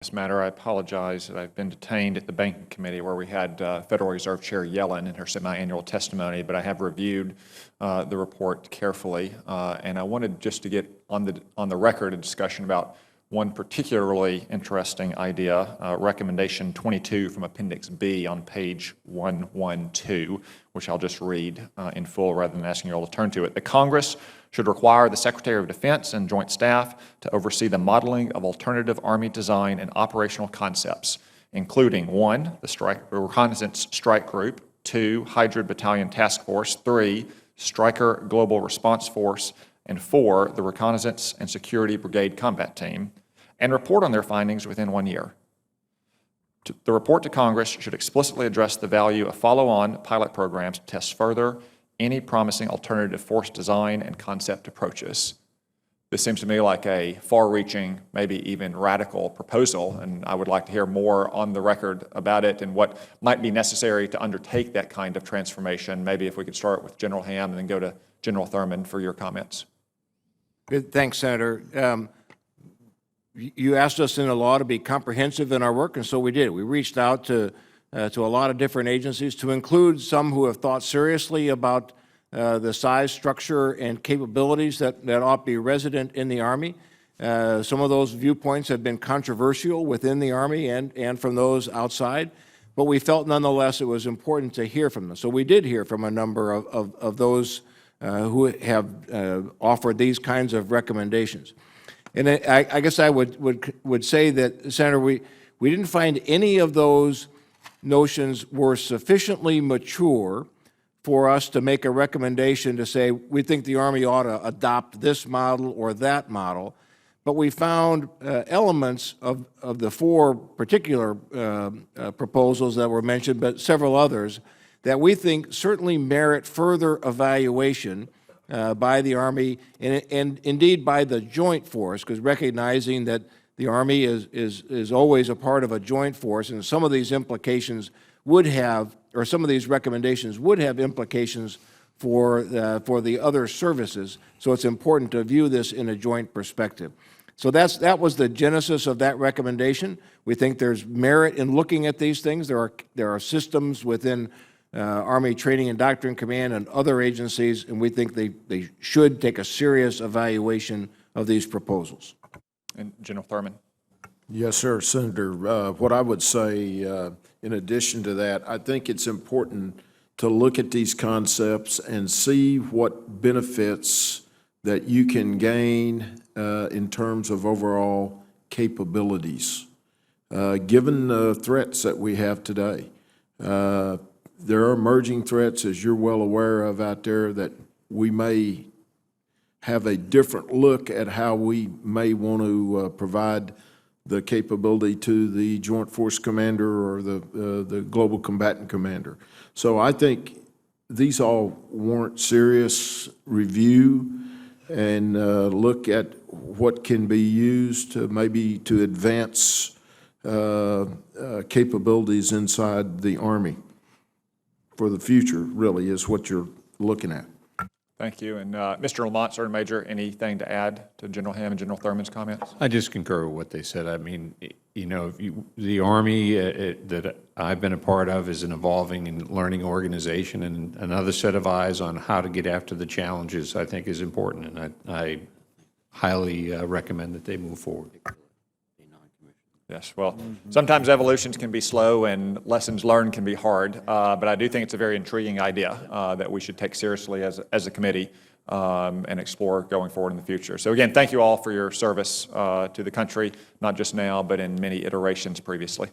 This matter, I apologize that I've been detained at the Banking Committee where we had Federal Reserve Chair Yellen in her semi-annual testimony, but I have reviewed the report carefully, and I wanted just to get on the record a discussion about one particularly interesting idea, recommendation 22 from Appendix B on page 112, which I'll just read in full rather than asking you all to turn to it. The Congress should require the Secretary of Defense and Joint Staff to oversee the modeling of alternative Army design and operational concepts, including 1, the Reconnaissance Strike Group, 2, Hydra Battalion Task Force, 3, Stryker Global Response Force, and 4, the Reconnaissance and Security Brigade Combat Team, and report on their findings within 1 year. The report to Congress should explicitly address the value of follow-on pilot programs to test further any promising alternative force design and concept approaches. This seems to me like a far-reaching, maybe even radical proposal, and I would like to hear more on the record about it and what might be necessary to undertake that kind of transformation. Maybe if we could start with General Ham and then go to General Thurman for your comments. Good. Thanks, Senator. You asked us in the law to be comprehensive in our work, and so we did. We reached out to a lot of different agencies, to include some who have thought seriously about the size, structure, and capabilities that ought to be resident in the Army. Some of those viewpoints have been controversial within the Army and from those outside, but we felt nonetheless it was important to hear from them. So we did hear from a number of those who have offered these kinds of recommendations. And I guess I would say that, Senator, we didn't find any of those notions were sufficiently mature for us to make a recommendation to say we think the Army ought to adopt this model or that model. But we found elements of the 4 particular proposals that were mentioned, but several others, that we think certainly merit further evaluation by the Army and indeed by the joint force, because recognizing that the Army is always a part of a joint force, and some of these implications would have, or some of these recommendations would have implications for the other services. So it's important to view this in a joint perspective. So that was the genesis of that recommendation. We think there's merit in looking at these things. There are systems within Army Training and Doctrine Command and other agencies, and we think they should take a serious evaluation of these proposals. And General Thurman. Yes, sir, Senator. What I would say, in addition to that, I think it's important to look at these concepts and see what benefits that you can gain in terms of overall capabilities. Given the threats that we have today, there are emerging threats, as you're well aware of out there, that we may have a different look at how we may want to provide the capability to the Joint Force Commander or the Global Combatant Commander. So I think these all warrant serious review and look at what can be used to maybe to advance capabilities inside the Army for the future, really, is what you're looking at. Thank you. And Mr. Lamont, Sergeant Major, anything to add to General Ham and General Thurman's comments? I just concur with what they said. I mean, you know, the Army that I've been a part of is an evolving and learning organization, and another set of eyes on how to get after the challenges I think is important, and I highly recommend that they move forward. Yes, well, sometimes evolutions can be slow and lessons learned can be hard, but I do think it's a very intriguing idea that we should take seriously as a committee and explore going forward in the future. So again, thank you all for your service to the country, not just now, but in many iterations previously.